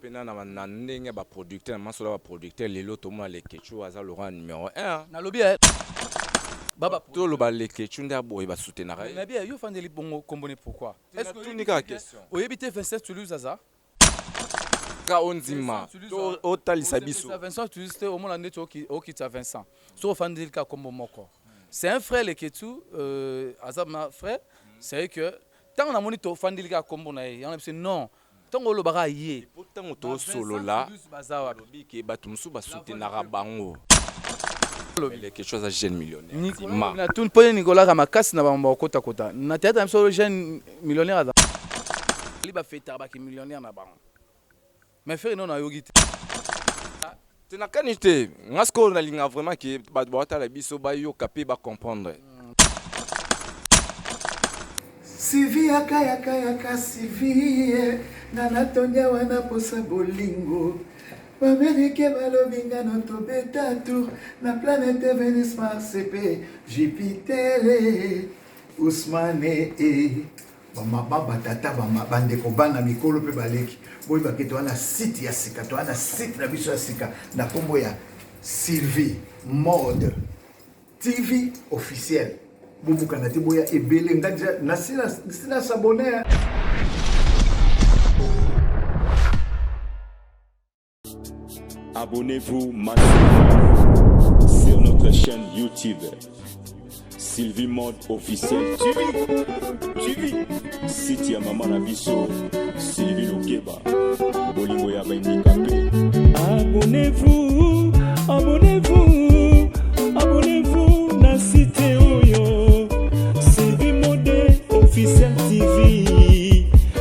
pena na ndenge ba producteur na solo ba producteur lelo to mo le Kechu aza Laurent numéro 1 na lobby baba to lo ba le Kechu nda boy ba soutenir mais bien yo fandeli bongo kombone pourquoi est-ce que tu n'as question oyebite 27 Toulouse aza ka onzima to otalisa biso Vincent Toulouse au moins l'année au kita Vincent so fandeli ka kombo moko c'est un frère le Kechu azab ma frère c'est que tant on a moni to fandeli ka kombo na ye on a non tant on lo baka yé pourtant to solo là lobi ke batu musu ba soutenir bango il quelque chose à jeune millionnaire na tout pone Nicolas Kamakasi na ba kota kota na théâtre même sur jeune millionnaire aza li ba fêter ba ki millionnaire na bango mais frère non na yogi te na kanité ngasko na linga vraiment que ba bota la biso ba yo capé ba comprendre Sylvie yaka Sylvie nana tonya wana posa bolingo Bamerike balobinga no tobeta tour na planète Vénus Mars et Jupiter Ousmane baba tata bande ko bana mikolo pe baleki boy baketo wana site ya sika to wana site na biso ya sika na kombo ya Sylvie Mode TV officiel bubuka na tiboya ebele ngaja na sina s'abonner. Abonnez-vous massivement sur notre chaîne YouTube Sylvie Mode officiel TV site ya Mama Nabiso Sylvie Lokeba Bolingo ya handicapé. Abonnez-vous na site oyo Sylvie Mode officiel TV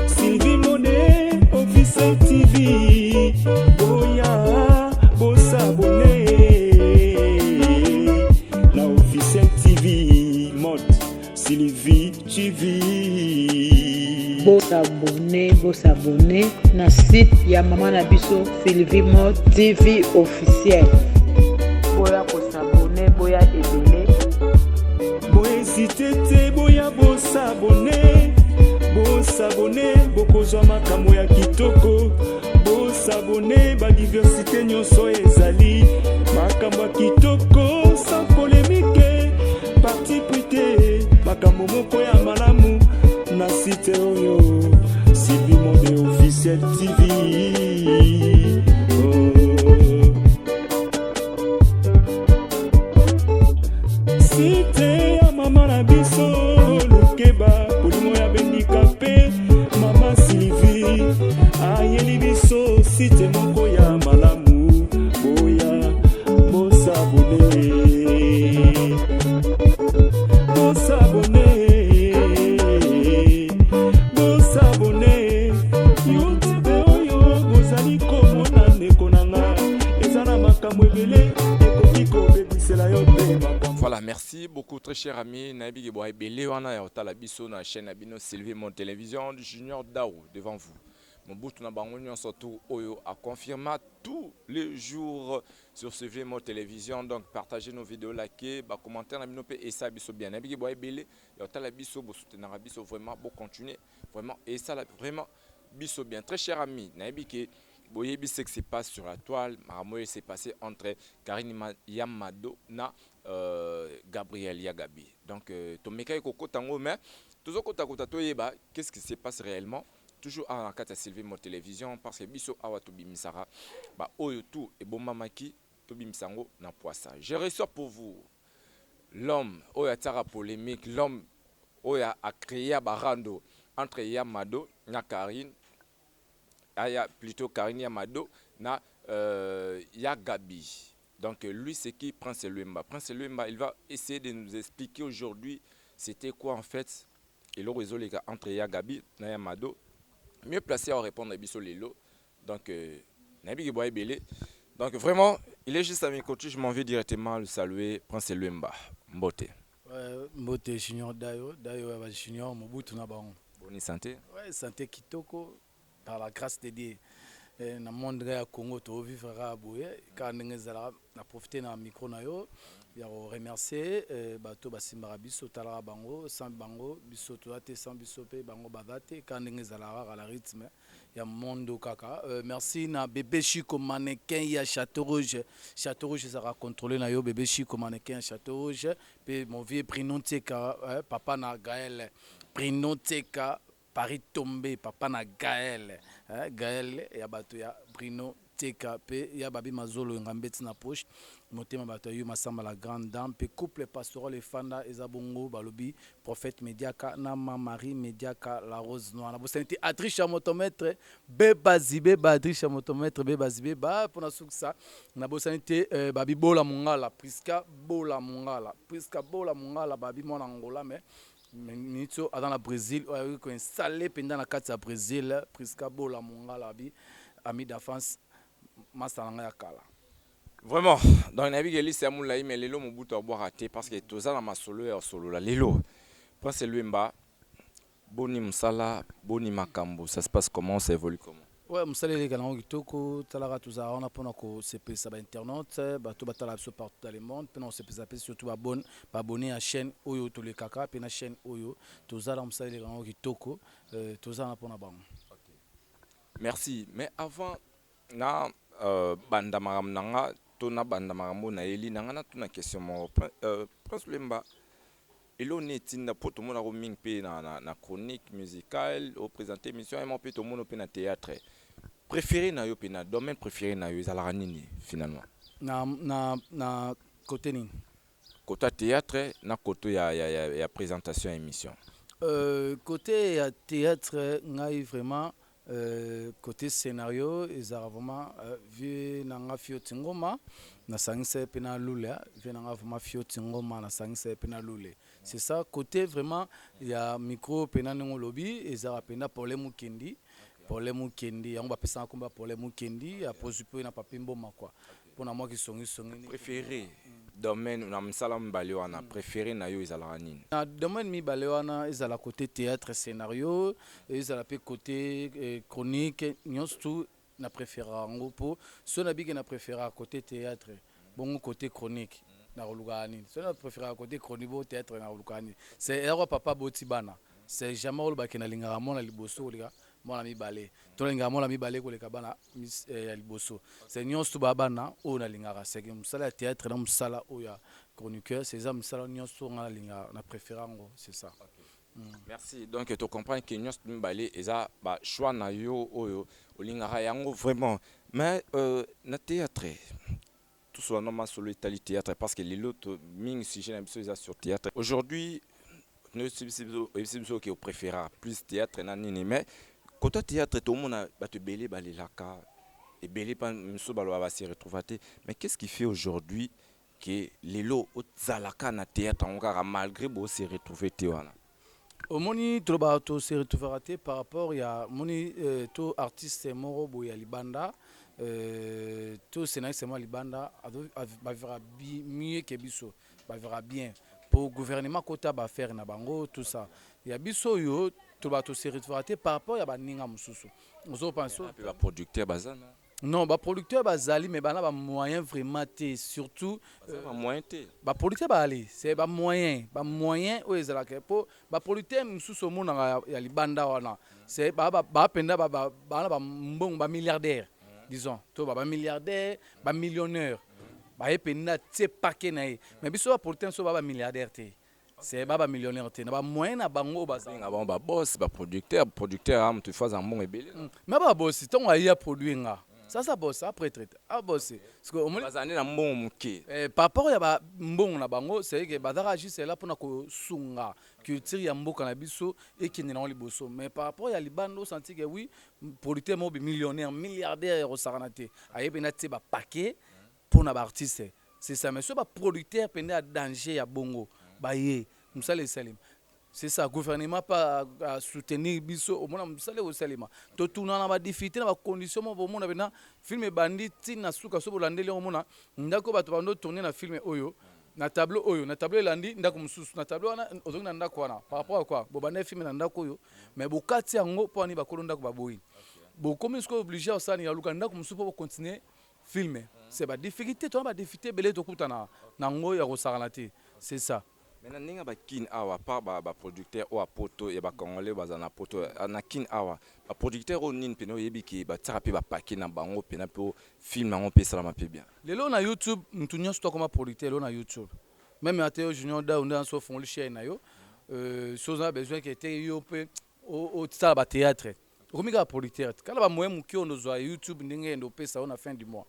Sylvie Mode officiel TV boya s'abonner na officiel TV Mode Sylvie TV s'abonner na site ya Mama Nabiso Sylvie Mode TV officiel boya s'abonner boya ebele boya sitete boya s'abonner bokozwa makambo ya kitoko s'abonner ba diversité nyonso ezali makambo kitoko sans polémique parti prité makambo moko ya malamu na site oyo Sylvie Mode officiel TV site ya Mama Nabiso Lokeba Bolingo ya handicapé Mama Sylvie ayeli biso site moko ya malamu boya s'abonner YouTube oyo bozali komona ndeko nanga ezana makambo ebele ekoki kobebisela yo te makambo. Voilà, merci beaucoup très cher ami Nabi Geboa Ebele wana ya otala biso na chaîne Abino Sylvie Mode Télévision du Junior Dao devant vous. Mon bout na bango surtout oyo a confirmé tous les jours sur Sylvie Mode Télévision, donc partagez nos vidéos, likez, ba commentaire na binope et ça biso bien. Nabi Geboa Ebele ya otala biso bo soutenir biso vraiment bo continuer vraiment et ça vraiment biso bien. Très cher ami Nabi ke boyebi ce qui se passe sur la toile, Maramoye s'est passé entre Karine Yamado na Gabriel Yagabi. Donc tomeka ekoko tango mais toujours kota toyeba qu'est-ce qui se passe réellement toujours à la carte Sylvie Mode Télévision parce que biso awa to bimisara ba oyo tout et bon mamaki to bimisango na poissa. Je reçois pour vous l'homme oya tara polémique, l'homme oya a créé barando entre Yamado na Karine aya plutôt Karine Yamado na Yagabi. Donc lui c'est qui Prince Luemba. Prince Luemba, il va essayer de nous expliquer aujourd'hui c'était quoi en fait et le réseau les gars entre Yagabi na Yamado. Mieux placé à répondre à Bisso Lelo. Donc Nabi Geboa Ebele. Donc vraiment, il est juste à mes côtés, je m'en vais directement le saluer Prince Luemba. Mbote. Mbote Junior Dayo Junior Mobutu na bango. Bonne santé. Ouais, santé kitoko par la grâce de Dieu. Na monde ya Congo to vivre boye quand ngezala na profiter na micro na yo ya remercier bato basimbaka biso talaka bango sans bango biso toza te sans biso mpe bango baza te ka ndenge ezalaka kaka la rythme ya mondo kaka merci na bébé Chico mannequin ya Château Rouge ezalaka contrôlé na yo bébé Chico mannequin ya Château Rouge mpe mon vieux Bruno Teka papa na Gaël Bruno Teka Paris tombé papa na Gaël Gaël ya bato ya Bruno Teka pe ya babi mazolo ngambeti na poche motema bato yo masamba la grande dame pe couple pastoral et fanda ezabongo balobi prophète Mediaka na Marie Mediaka la rose noire na bosante Adriche motomètre bebazibe Adriche motomètre bebazibe ba pona suksa na bosante babi bola mungala Priska bola mungala babi mona ngola mais minito dans le Brésil ko installé pendant la carte à Brésil Priska bola mungala bi ami d'enfance masalanga ya kala. Vraiment, dans la vie, il y a des mais les lots m'ont bout à boire raté parce que tout ça dans ma solo et solo là. Les lots, parce que l'Uemba, boni msala, boni makambo, ça se passe comment, ça évolue comment? Ouais, msala les galants kitoko, talara tout ça, on a pendant que c'est payé ça internet, bah tout batala sur partout dans le monde, puis on se payé surtout abonner à chaîne Oyo tous les kaka, puis na chaîne Oyo, tout ça dans msala les galants kitoko, tout ça on a pendant bon. Merci, mais avant na banda maram nanga tona banda marambo na eli nanga na tuna question mo Prince Lemba elo netinda po to mona roaming pe na chronique musicale au présenter émission et mon pe to mona pe na théâtre préféré na yo pe na domaine préféré na yo ezala nini finalement na côté ni côté théâtre na côté ya présentation émission côté ya théâtre ngai vraiment côté scénario ils ont vraiment vu nanga fio tingoma na sangise pena lule vu nanga vraiment fio tingoma na sangise pena lule c'est ça côté vraiment il y a micro pena ngo lobby ils ont pena problème kendi yango ba pesa komba problème kendi a posipo na papimbo makwa pour moi qui songi préféré domaine na msala mbali wana préféré na yo ezala nini na domaine mi balewana ezala côté théâtre scénario ezala pe côté chronique nyonso na préféra ngo po so na bige na préféra côté théâtre bon côté chronique na rolugani so na préféra côté chronique bo théâtre na rolugani c'est ero papa botibana c'est jamais olo ba kena lingara mona liboso lika mona mi balé to lingara mona mi balé ko leka bana ya liboso c'est nyonso babana o na lingara c'est que msala théâtre na msala o ya chroniqueur c'est ça msala nyonso na lingara na préférango c'est ça. Merci. Donc tu comprends que nyonso mi balé eza ba choix na yo oyo olingara yango vraiment mais na théâtre tout soit normal sur l'Italie théâtre parce que les autres ming sujet na biso eza sur théâtre aujourd'hui nous sommes qui préférera plus théâtre na nini mais côté théâtre tout le monde va te belé balelaka et belé pas mso balo va se retrouver mais qu'est-ce qui fait aujourd'hui que les lots au zalaka na théâtre encore malgré beau se retrouver wana au moni troba to se retrouver par rapport il y a moni to artiste moro bo ya libanda to scénariste moi libanda va verra mieux que biso va verra bien pour gouvernement kota ba faire na bango tout ça il y a biso yo to ba to se retrouver par rapport ya ba ninga mususu ozo penser ba producteur bazana non ba producteur bazali mais bana ba moyen vraiment té surtout ba moyen té ba producteur ba ali c'est ba moyen o ezala ke po ba producteur mususu mona ya libanda wana c'est ba penda ba mbong ba milliardaire disons to ba milliardaire ba millionnaire ba epena tse paquet na mais biso ba producteur so ba milliardaire té c'est baba millionnaire té na ba moyen na bango ba nga ba boss ba producteur am tu fais un bon ebele mais ba boss ton a ya produire nga ça boss après traite a boss parce que on bazane na mbongo muke par rapport ya ba mbongo na bango c'est que bazara juste là pour na ko sunga culture ya mboka na biso et qui na liboso mais par rapport ya libando senti que oui producteur mo millionnaire milliardaire au saranate ayebe na te ba paquet pour na ba artiste c'est ça mais ce ba producteur pende à danger ya bongo baye musale salim c'est ça gouvernement pas à soutenir biso au mona musale au salima to tuna na ba difficulté na ba condition mo bo mona bena film bandit na suka so bolandele o mona ndako bato bando tourner na film oyo na tableau landi ndako mususu na tableau wana ozongi na ndako wana par rapport à quoi bo bande film na ndako oyo mais bo kati yango po ani ba kolonda ko baboyi bo comme est-ce que obligé au sani ya luka ndako mususu po continuer film c'est ba difficulté to ba difficulté belé to kutana na ngo ya kosala te c'est ça. Maintenant ninga ba kin awa par ba producteur ou poto et ba congolais bazana poto na kin awa ba producteur o nin peno yebi ki ba terapi ba paquet na bango pena po film na on peut ça ma pe bien. Lelo na YouTube mtunyo sto comme producteur lelo na YouTube. Même Ateo Junior da on so fond le chaîne na yo chose a besoin qui était yo pe au tsala ba théâtre. Komiga producteur kala ba moyen mukio ndo zo YouTube ndenge ndo pesa on a fin du mois.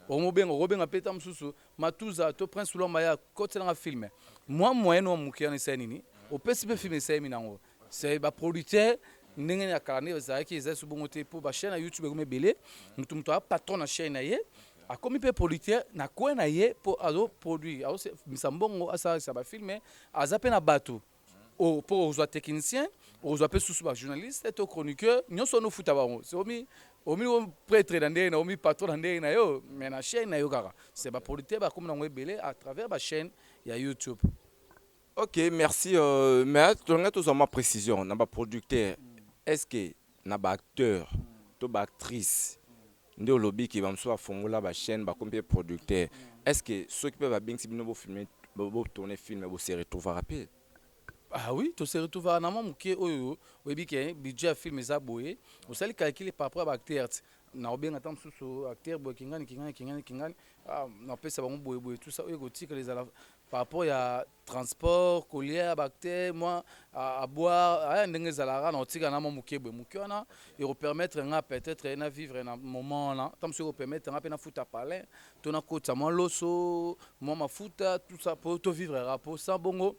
Obenga peta msusu matuza to prince lomba ya kote na film moi moyen no mukia ni senini o pesi pe film sai minango c'est ba producteur ndenge ya karne za ki za subongo te pour ba chaîne YouTube ko mebele mutu a patron na chaîne ye a komi pe producteur na ko na ye pour azo produit a misambongo asa sa ba filmer aza pe na bato o pour aux techniciens aux appels sous ba journaliste et au chroniqueur nyonso no futa ba c'est omi prêtre na ndenge na omi patron na ndenge na yo mais na chaîne na yo kaka c'est ba producteur ba comme na ngwebele à travers ba chaîne ya YouTube. OK, merci mais tu as tous ma précision na ba producteur est-ce que na ba acteur to ba actrice ndio lobby qui va me soit fongola ba chaîne ba comme producteur est-ce que ceux qui peuvent bien si bino bo filmer bo tourner film bo se retrouver rapide. Ah oui, tu se retrouves à Namam qui oyo, webi qui budget film ça boye, au sali calculer par rapport à acteur. Na obien attend sous acteur boy kingani ah na pesa ba boye tout ça oyo gotique les par rapport à transport, collier acteur moi à boire, à ndenge zalara na otika na mamuke boye mukiona et permettre nga peut-être na vivre un moment là, tant se permettre nga pena futa parler, to na kota mo loso, mo mafuta tout ça pour to vivre rapport ça bongo.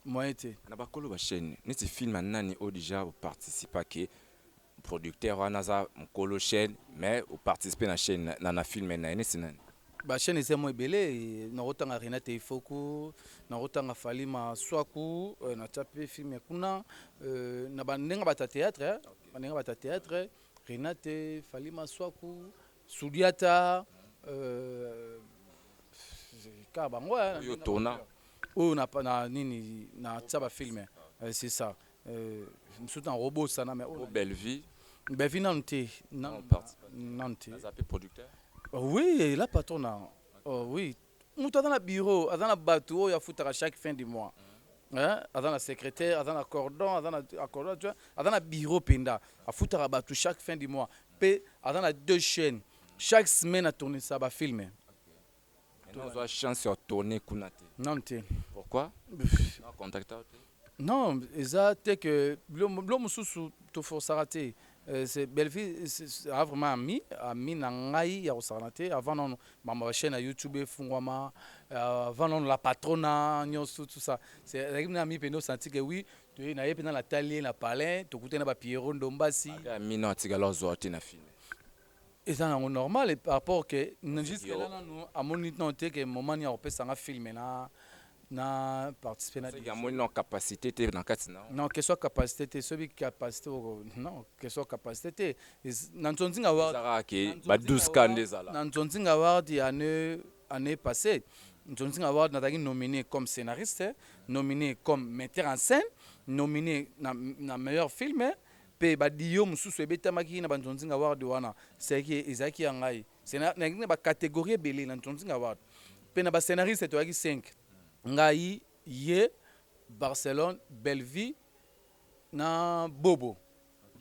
Moi été na bakolo ba chaîne neti film nani o déjà participer que producteur wana za mkolo chaîne mais au participer na chaîne na film na neti nani ba chaîne c'est moi belé na rotanga Renate Ifoko na rotanga Falima Swaku na tapé film kuna na bandenga bata théâtre bandenga bata théâtre Renate Falima Swaku Sudiata ka bango yo tona oh na nini na tsaba film c'est ça nous en robot ça na mais belle vie nanti nanti ça peut producteur oui la patron oui mutu dans le bureau dans la bateau ya futaka chaque fin du mois hein dans la secrétaire dans la cordon dans la bureau penda a futaka bateau chaque fin du mois pe dans la deux chaînes chaque semaine à tourner ça ba filmer. Tu as chance de tourner Kunate. Non, tu. Pourquoi? Non, contact. Non, c'est que l'homme sous te force à rater. C'est Belleville, c'est vraiment ami nangai ya osarate avant non ma chaîne à YouTube fungwama avant non la patrona nyoso tout ça. C'est un ami peno senti que oui, tu na yepena la talie na palais, tu coûter na ba Pierrot Ndombasi. Ami non tigalo zoati na film. Et ça c'est normal par rapport que jusque là nous à mon noté que moment il y a opé ça filmer na participer na il y a mon capacité te na katina non que soit capacité celui capacité non que soit capacité na ntonzinga wa ça que ba 12 candidats là na ntonzinga award ya année passée ntonzinga award na tagi nominé comme scénariste nominé comme metteur en scène nominé na meilleur film pe badio mususu ebetamaki na bantonzinga award wana c'est que ezaki yangai c'est na ba catégorie belé na ntonzinga award pe na ba scénariste to yaki 5 ngai ye Barcelone Belleville na Bobo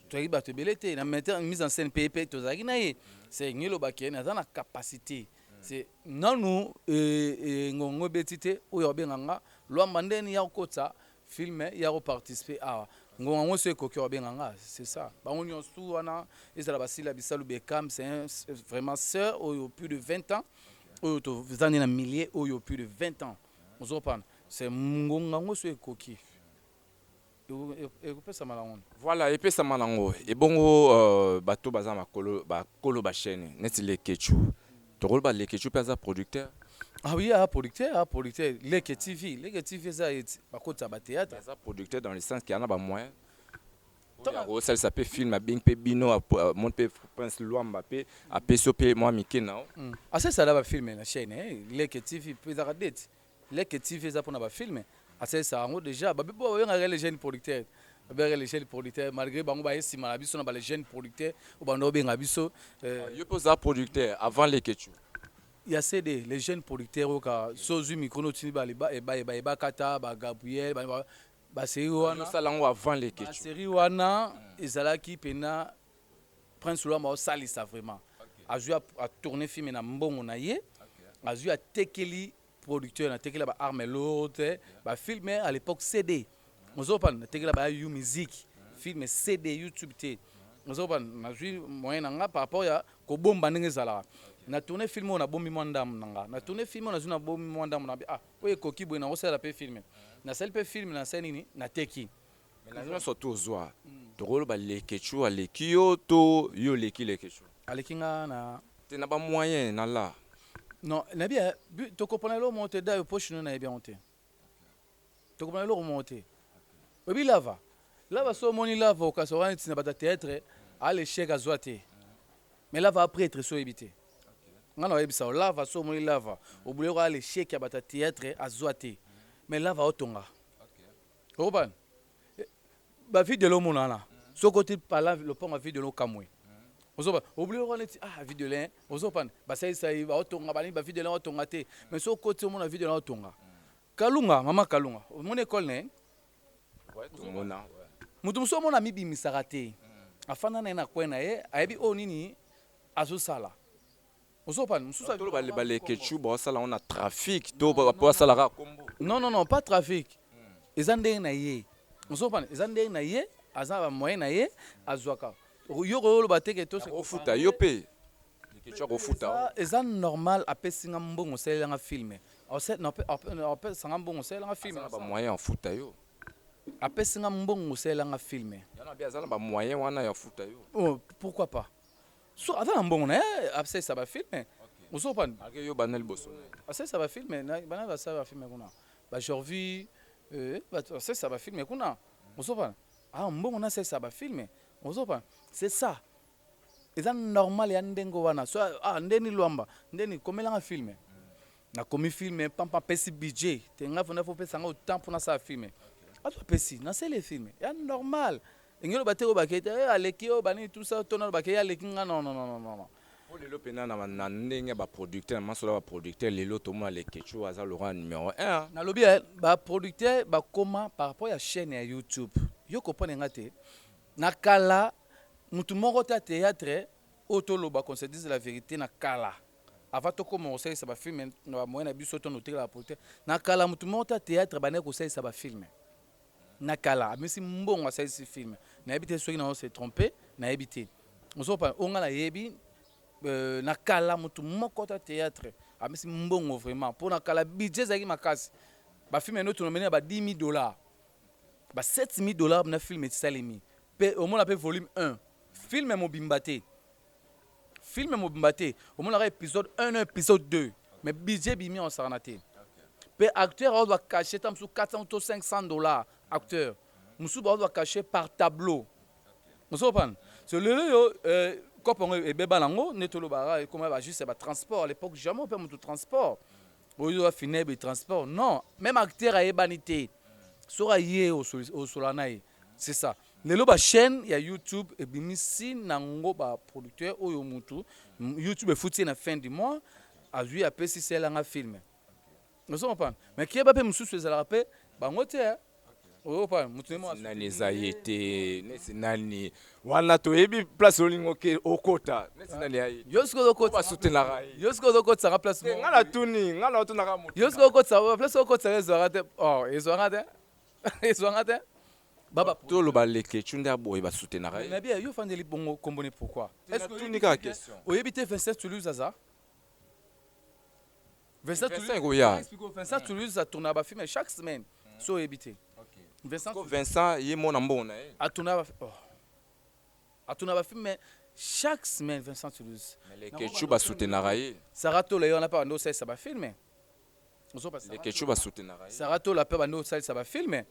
to yaki bato belé te na metteur mise en scène PP to zaki na ye c'est ngelo bakene na capacité c'est nanu ngongo betite oyo benganga lwa mandeni ya kota filmer ya participer à ngongo se ko ko benganga c'est ça ba onyo su wana ezala basila bisalu bekam c'est vraiment sœur au plus de 20 ans au to vizani na milliers au plus de 20 ans on s'opane c'est ngongo se koki et pesa malango voilà et pesa malango et bongo bato baza makolo ba chaîne neti le kechu to rôle ba le kechu pesa producteur. Ah oui, producteur, Leke TV ça est par contre ça théâtre. Ça producteur dans le sens qu'il y en a pas moyen. Ça s'appelle film bien pe bino mon pe Prince Luamba pe a PSOP moi Mickey now. Ah ça là va filmer la chaîne Leke TV peut regarder. Leke TV ça pour na ba filmer. Ah ça on déjà ba bo les jeunes producteurs. Les jeunes producteurs malgré bango ba esima la biso na ba les jeunes producteurs ou bando benga biso yo posa producteur avant les kechu. il y a CD, les jeunes producteurs au cas Sozu Microno Tiniba Eba Kata, Gabriel, série wana. Nous salons avant les La Ketchou. série wana ezalaki pena Prince Loma au salisa vraiment. A joué à tourner film na mbongo na ye. A joué à tekeli producteur na tekela ba arme lourde, ba filmer à l'époque CD. Mozopan na tekela ba you music, film CD YouTube té. Mozopan na joué moyen nanga par rapport ya ko bomba ndenge zala. Na tourner film on a bombi mandam nanga. Na tourner film on a joué na bombi mandam na ah, oye koki boy na osala pe film. Na sel pe film na scène ni na teki. Mais nous surtout aux oies. Tu roules les Ketchou, les Kyoto, yo les Ketchou. Alekinga na Tu n'as pas moyen na là. non, na bien to comprendre lo monter da poche no na bien monter. To comprendre lo monter. Obi lava. Lava so moni lava ka so ran tina bata théâtre à l'échec à zoate. Mais lava après être so éviter. Ngana ebisa lava so moni lava. Obulero à l'échec à bata théâtre à zoate. Mais lava otonga. Oban. Ba vie de l'homme na. So côté par là le pont a vie de l'eau kamwe. Ozoba obulero on dit ah vie de l'un ozopan ba sai ba otonga ba ni ba vie de l'un otonga te mais so côté mon vie de l'un otonga. Kalunga mama Kalunga. Mon école né. Ouais, tout le monde a. Mutu muso mona mibi misarate. Afana na kwena ye ayebi o nini azosala. Ozopan mususa Tout le les Ketchou, bon ça là on a trafic. Tout pour ça la combo. non, pas trafic. Ezande na ye. Ozopan ezande na ye azaba moyen na ye azwaka. Yoro lo bateke to se Au foot yo pe. Les Ketchou au foot. eza normal apesinga mbongo selanga filme. On peut sanga mbongo selanga filme. Pas moyen en foot yo. Apesinga mbongo selanga filme. Yana bien ça pas moyen wana ya foot yo. Oh, pourquoi pas? So avant mbongo na après ça va filmer. Ozopan Malgré yo banel bosso. ça va filmer bana ça va filmer kuna. Ba Jorvi ça va filmer kuna. Ozopan ah mbongo na ça va filmer. Ozopan c'est ça. Eza normal ya ndengo wana. So ndeni lwamba, ndeni komelanga filmer. Na komi filmer pampa pesi budget. Tenga fona fo pesa nga autant pour na ça filmer. Atu pesi na c'est les films. Ya normal. Ngelo bateko bakete aleki o bani tout ça tona bakaya aleki nga non. Pour les lopena na ndenge ba producteur masola ba producteur lelo to mo les Ketchou aza Laurent numéro 1. Na lobi ba producteur ba koma par rapport à chaîne ya YouTube. Yo comprendre ngate. Na kala mutu moko ta théâtre otoloba qu'on se dise la vérité na kala. Avant to commencer ça ba film na moyen na biso to noter la producteur. Na kala mutu moko ta théâtre ba ne ko ça ba film. Nakala mais si mbongo ça ce film na ebité soki na se tromper na ebité on pas on na yebi nakala mutu moko ta théâtre mais si mbongo vraiment pour nakala budget zaki makasi ba film no to nomene ba $10,000 ba $7,000 na film salemi pe au moins la volume 1 film mobimbate au moins la épisode 1 épisode 2 mais budget bimi en sarnaté pe acteur on doit cacher tam sous $400 ou $500 acteur musuba doit cacher par tableau musopan c'est le copain et beba lango netolo bara comment va juste ba transport à l'époque jamais on peut mon transport au doit finir le transport non même acteur a ebanité sera yé au solanai c'est ça le ba chaîne il y a YouTube et bimisi nango ba producteur oyo mutu YouTube est foutu na fin du mois a joué à PC c'est là un film nous sommes pas mais qui est pas mususu ça la rappelle bango te oh pas mutumo nani zayete nesi nani wana to ebi place olingo ke okota nesi nani ai yosko doko ba soutenir rai yosko doko ça place ngala tuni ngala otuna ka mutu yosko doko ça place oko ça ezorate oh ezorate baba to lo ba le Ketchou nda boy ba soutenir rai mais bien yo fandeli bongo combone pourquoi est-ce que tuni ka question oyebite 27 Toulouse aza 27 Toulouse ça tourne ba film chaque semaine so oyebite Vincent il est mon ambon a tourné ba film chaque semaine Vincent Toulouse mais les Ketchou ba soutenir rai Sarato le on a pas ndo ça va filmer les Ketchou ba soutenir rai Sarato la pe ba ndo ça va filmer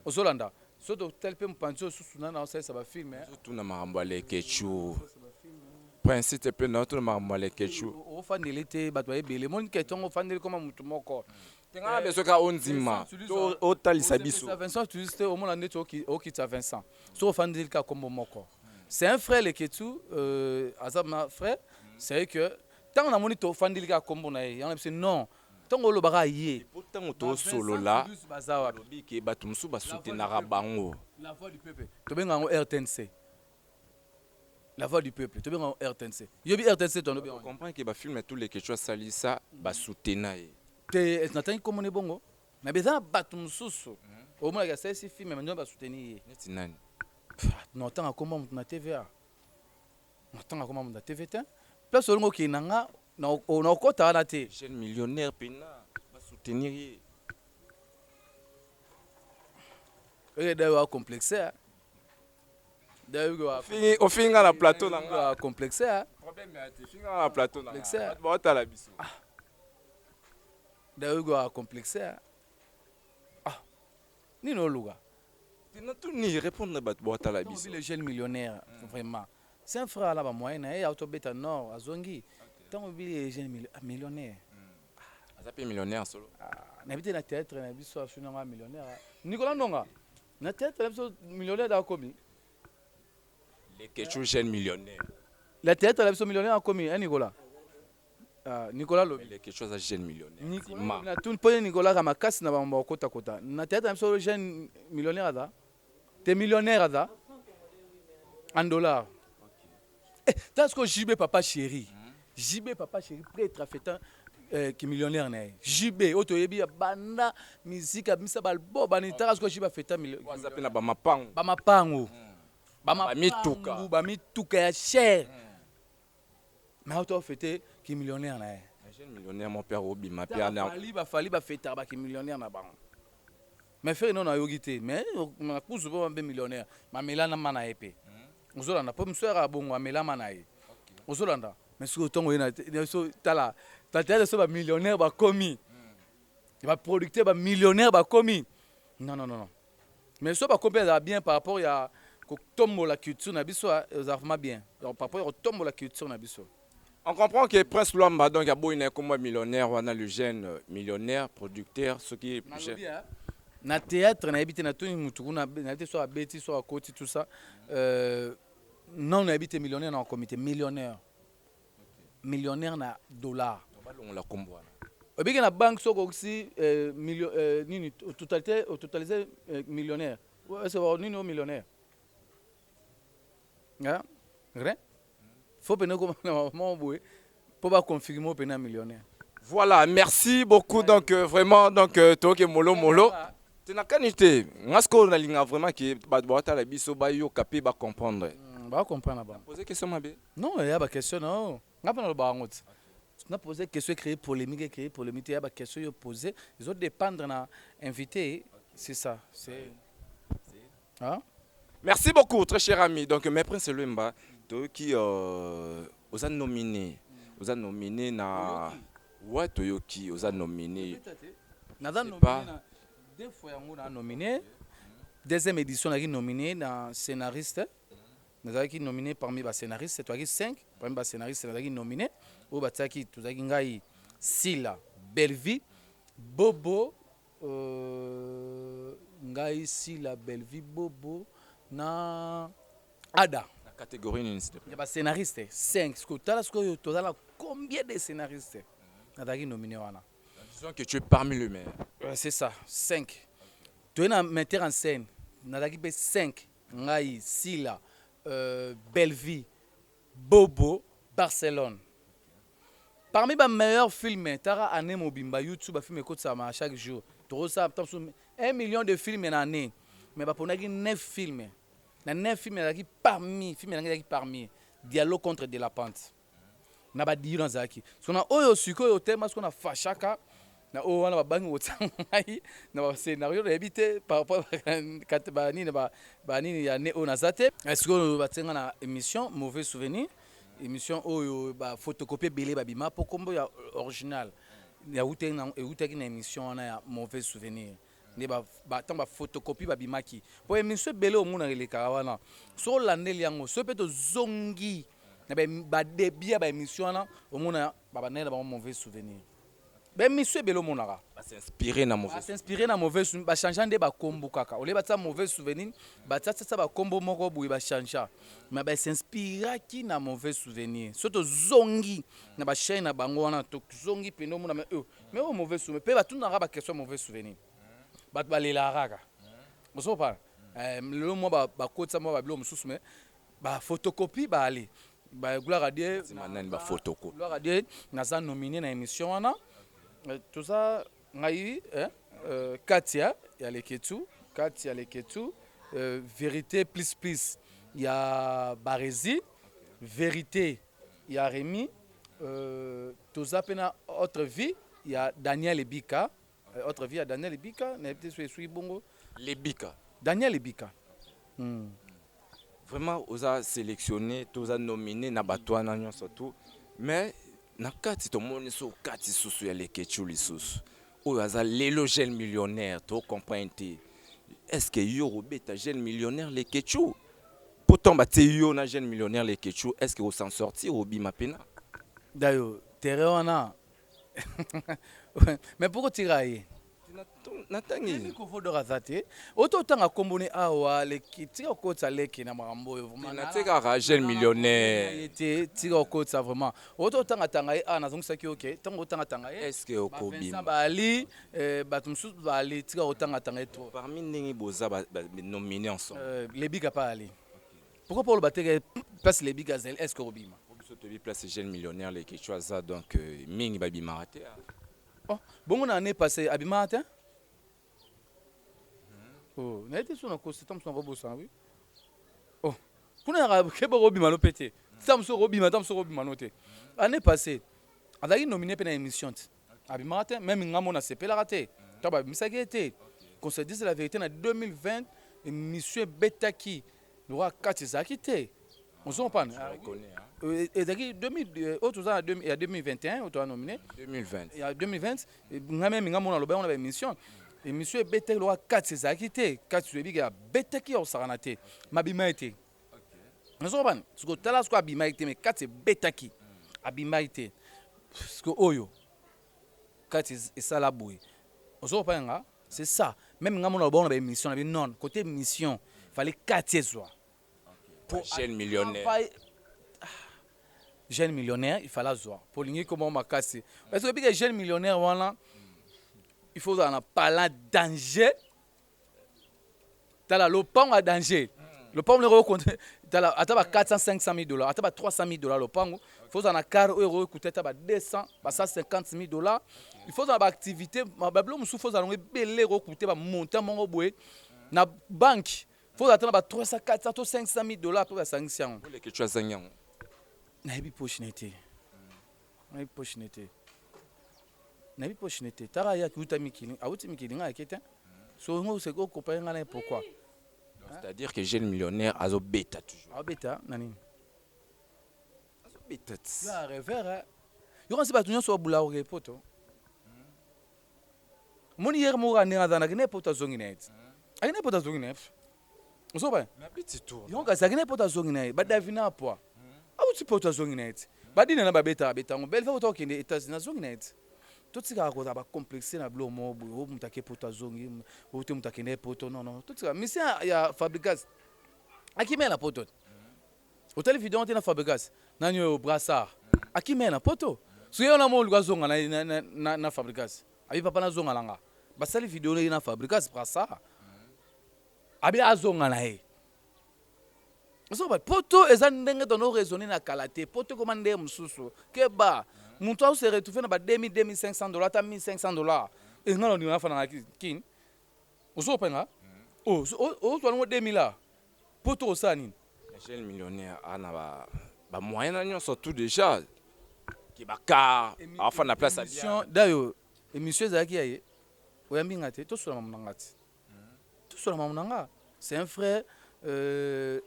ozolanda so do tel pe mpanzo susuna na ça va filmer tout na maramba les Ketchou principe pe na tout na maramba les Ketchou o fandeli te bato ebele mon ketongo fandeli comme mutu moko tenga beso ka onzima to otalisa biso Vincent Toulouse au monde net au kita Vincent so fandeli ka comme moko c'est un frère le Ketchou azama frère c'est que tant on a moni to fandili ka kombo na ye on a dit non tant on le baka yé pourtant on solo là bazawa lobi ke bato musu ba soutenara bango la voix du peuple to benga ngo RTNC la voix du peuple to benga ngo RTNC yobi RTNC to no on comprend que ba film tous les quelque chose salisa ba soutenir te natangi kombo ne bongo na beza bato mususu au moins il y a ces films mais on va soutenir neti nani non tant à comment na TVA non tant à comment na TVT place olongo ki nanga na okota na te jeune millionnaire pena ba soutenir ye et d'ailleurs complexé d'ailleurs au finga na plateau nanga complexé problème ya te finga na plateau nanga Complexé. ba otala biso d'ailleurs complexé ni no luga tina tout ni répondre ba otala biso biso le jeune millionnaire vraiment c'est un frère là ba moyen et auto beta nord azongi tant obili jeune millionnaire azape millionnaire solo na bité na théâtre na biso asunanga millionnaire Nicolas Ndonga na théâtre na biso millionnaire da komi les quelque chose jeune millionnaire la théâtre na biso millionnaire a komi Nicolas Nicolas Lobi les quelque chose jeune millionnaire Nicolas na tout point Nicolas ka makasi na ba kota kota na théâtre na biso jeune millionnaire da te millionnaire da en dollars t'as ce que JB papa chéri JB papa chéri prêtre affectant qui millionnaire né JB otoyebi banda musique abisa balbo bani t'as ce que JB affectant millionnaire azape na ba mapango ba mapango mituka ba mituka ya cher mais auto fêter qui millionnaire né jeune millionnaire mon père obi ma père na fali ba fêter ba qui millionnaire na bango mais frère non na yogité mais na kuzu ba be millionnaire ma melana mana épée ozolanda po mswera bongo amelama na ye ozolanda mais soki otongo ye na so tala tatele so bamillionnaire bakomi baproducteur bamillionnaire bakomi non mais so bakomi ezala bien par rapport ya kotombola culture na biso ezala vraiment bien donc par rapport ya kotombola culture na biso. On comprend que Prince Luamba donc a beau une comme millionnaire wana le jeune millionnaire producteur ce qui est na théâtre na habité na toni mutuku na te so abeti so akoti tout ça non na habité millionnaire na comité millionnaire na dollar on la combo obiki na banque so aussi nini totalisé millionnaire c'est nini au millionnaire hein vrai faut peine comme maman boy pour pas confirmer peine millionnaire. Voilà, merci beaucoup donc vraiment donc toke molo tena kanité ngasko na linga vraiment que ba bota la biso ba yo capé ba comprendre ba comprendre ba poser question mabe non il y a ba question non ngapa na ba ngot na poser question créer polémique il y a ba question yo poser ils ont dépendre na invité c'est ça c'est hein. Merci beaucoup très cher ami donc mes prince Luamba to qui aux a nominé na ouais Toyoki aux a nominé deux fois on a nominé deuxième édition on a nominé dans scénariste nous avons nominé parmi les scénaristes toi 5 parmi les scénaristes nous avons nominé au bataki tout ça ngai Sila Bellevie Bobo ngai Sila Bellevie Bobo na Ada la catégorie il y a des scénaristes 5 ce que tu as combien de scénaristes nous avons nominé wana. Disons que tu es parmi les meilleurs. C'est ça, 5. Tu es un metteur en scène. Nous avons 5. Ngai, Sila, Bellevie, Bobo, Barcelone. Parmi les meilleurs films, tu as un Mobimba, YouTube, un film chaque jour. Tu as 1 million de films en année. Mais tu as 9 films. Dans 9 films, parmi. Dialogue contre de la pente. Na ba dire dans zaki sona oyo siko yo tema sona fashaka na o wana babangi wotangai na ba scénario na ebité par rapport ba nini ya ne onazate est-ce que batenga na émission mauvais souvenir émission oyo ba photocopier belé ba bima po kombo ya original ya uteki na émission na ya mauvais souvenir ne ba tamba photocopie ba bimaki po émission belé o mona releka wana so landeli yango so peto zongi ba début ba émission là au monde ba na ba mauvais souvenir ben monsieur belo monara s'inspirer na mauvais s'inspirer na mauvais souvenir ba changer nde ba kombo kaka ole ba tsa mauvais souvenir ba tsa ba kombo moko boui ba changer mais ba s'inspira ki na mauvais souvenir surtout zongi na ba chaîne na bango wana to zongi peno mona mais au mauvais souvenir pe ba tuna ba question mauvais souvenir ba lela raka moso pa le mo ba kotsa mo ba blo mususu mais ba photocopie ba ali ba gloire à Dieu manani ba photocopie gloire à Dieu naza nominé na émission wana tout ça ngai Katia ya leketu Katia leketu vérité plus il y a Barési vérité il y a Rémi tout ça pena autre vie il y a Daniel Ebika autre vie il y a Daniel Ebika na peut-être suis bongo Lebika Daniel Ebika vraiment oza sélectionné toza nominé na batwana nyonso tout mais na kati to moni so kati susu ya leketu lisusu oyo aza lelo jeune millionnaire to comprendre est-ce que yo robeta jeune millionnaire leketu pourtant ba te yo na jeune millionnaire leketu est-ce que vous s'en sortir obima pena d'ailleurs terrain wana mais pourquoi tirer natangi kovodora zate ototanga kombone awa leki tika okotsa leki na makambo oyo vraiment natekaka jeune millionnaire ete tika okotsa vraiment ototanga tanga ye a nazongisaki oke ntango otanga tanga ye est-ce que okobima bali bato mosusu bali tika otanga tanga ye trop parmi ndenge boza nominé ensemble lebika pa ali pourquoi pas oloba teke place lebika zel est-ce que obima biso tobi place jeune millionnaire leketu aza donc mingi babimaka te bongo na année passée abima te oh na été sur na kosi tamso na bosa oui oh kuna ke bo robima no pété tamso robima no te année passée azaki nominé pe na émission abima te même ngamo na sepela raté to ba misaki été qu'on se dise la vérité na 2020 émission betaki le roi 4 zaki te on s'en parle et zaki 2000 autres ans il y a 2021 auto nominé 2020 il y a 2020 ngamo na loba on a émission émission betaki le roi 4 zaki te 4 suebiga betaki au saranate mabima été on s'en parle ce que tala ce ko abima été mais 4 betaki abima été parce que oyo 4 et ça la bouille on s'en parle c'est ça même ngamo na loba on a émission non côté émission fallait 4 soirs pour jeune millionnaire jeune millionnaire il fallait voir pour lingi comment ma casse parce que les jeunes millionnaires voilà il faut en parler danger t'as le pont à danger le pont le recompte t'as la ataba 400 $500 000 ataba 300 $000 le pont il faut en car euro coûter t'aba 200 $150 000 il faut dans activité ma bablo musu faut en belé recoûter ba monter mon boé na banque faut attendre 300 400 500 $, pour la sanction les que tu as zangyan na bi pochinete na bi pochinete na bi pochinete tara ya kuta mikili awuti mikili nga eketa so ngo se ko copain nga na pourquoi c'est-à-dire que jeune millionnaire azo beta toujours beta nani azo beta ya revers yo kan se ba tunyo so bula o poto moni yer mo ga ndanga dana ne poto zongi net ai ne poto zongi net so ba mais petit tour yo ka sa ne poto zongi net ba davina po awuti poto zongi net badina na babeta ngo belle fa to kende États-Unis zongi net tout ce ko ba complexé na blo mo bo mutake poto zongi o te mutake ne poto non tout ça mission ya fabricas akimela poto hotel vidéo te na fabricas nanyo brassard akimela poto so yo na mo lwa zonga na fabricas abi papa na zonga langa basali vidéo na fabricas brassard abi azonga na e so ba poto eza ndenge dono raisonner na kalate poto komande mususu ke ba muntu au se retrouver na ba $2500 ta $1500 e ngalo ni nafa na kin oso penga o to no 2000 poto osani jeune millionnaire ana ba moyen na nyonso tout déjà ki ba car afa na place émission d'ailleurs émission zaki yaye oyambi ngate to sura mamunangati to sura mamunanga c'est un frère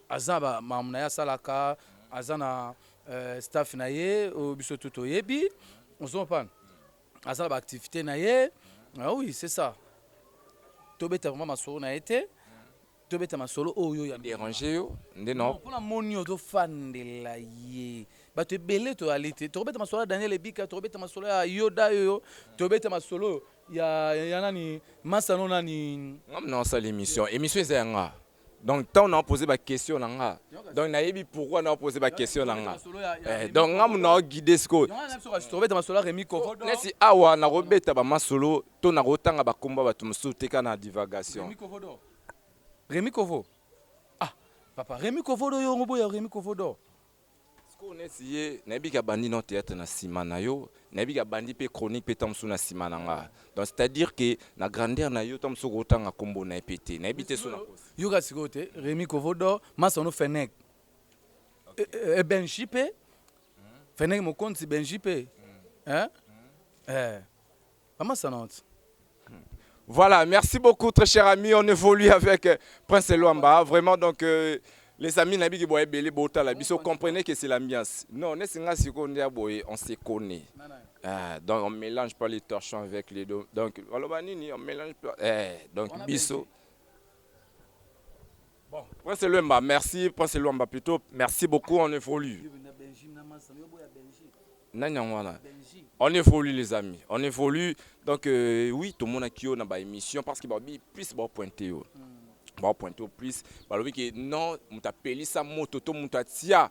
azaba mamuna ya salaka azana staff na ye o biso toto yebi on se comprend azana ba activité na ye ah oui c'est ça to beta vraiment masoro na été tobeta masolo oyo ya déranger yo nde non mpona moni oyo tofandela ye bato ebele toyali te tokobeta masolo ya Daniel Ebika tokobeta masolo ya Yoda oyo tobeta masolo ya nani masano nani ngam na osala émission eza yanga donc tant on a posé ma question na nga donc nayebi pourquoi on a posé ma question na nga donc ngam na guider sko tokobeta masolo ya Rémi Kovodo nesi awa na robeta ba masolo to na rotanga ba komba bato mosusu teka na divagation Rémi Kovo ah papa Rémi Kovodo yo ngoboya Rémi Kovodo on est si nabi bandi no théâtre na sima na yo nabi bandi pe chronique pe tamsu na sima na nga donc c'est à dire que na grandeur na yo tamsu rotanga kombo na epete nabi te so na yo ga sikote Rémi Kovodo masono Fenek e Benjipe Fenek mo konti Benjipe hein comment ça non. Voilà, merci beaucoup très cher ami, on évolue avec Prince Luamba vraiment donc les amis nabi ki boye belé bota la biso comprenez que c'est l'ambiance. Non, on se connaît. Donc on mélange pas les torchons avec les deux. Donc on mélange pas donc biso. Bon, Prince Luamba, merci Prince Luamba plutôt. Merci beaucoup, on évolue. On évolue les amis, on évolue. Donc oui, tout le monde a qui na ba émission parce que plus pointer. Ba pointer plus balobi que non muta peli sa moto to muta tia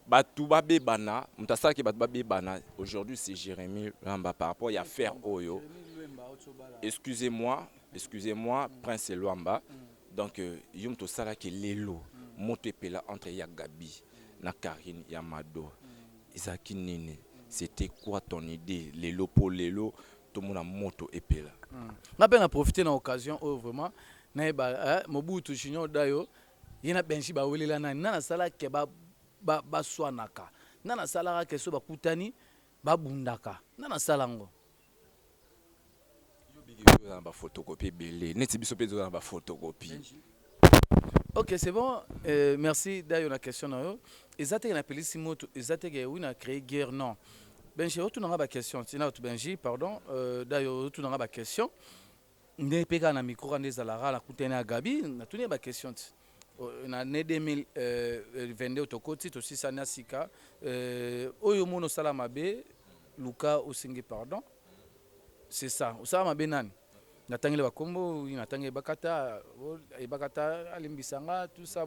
batu ba bebana muta sa ke batu ba bebana aujourd'hui c'est Jérémy Luamba par rapport à faire oyo excusez-moi Prince Luamba donc yum to sala ke lelo moto epela entre ya Gabi na Karine Yamado Isaki Nene c'était quoi ton idée lelo pour lelo tout le monde a moto epela na peine à profiter dans l'occasion vraiment na Mobutu Junior Dayo yena benji ba welela na sala ke ba swanaka na sala ke so ba kutani ba bundaka na sala ngo yo bigi yo ba photocopie belé neti biso pe zo ba photocopie. OK, c'est bon. Merci Dayo na question na yo ezate na pelisi moto ezate ke oui na créer guerre non benji retourne na ba question tina to benji pardon Dayo retourne na ba question ne peka na micro quand des alara la kutene à Gabi na tuni ba question na ne 2022 otokoti to sisa na sika oyo mono sala mabe Luka Osingi pardon c'est ça osala mabe nani natangile bakombo natangile bakata alimbisanga tout ça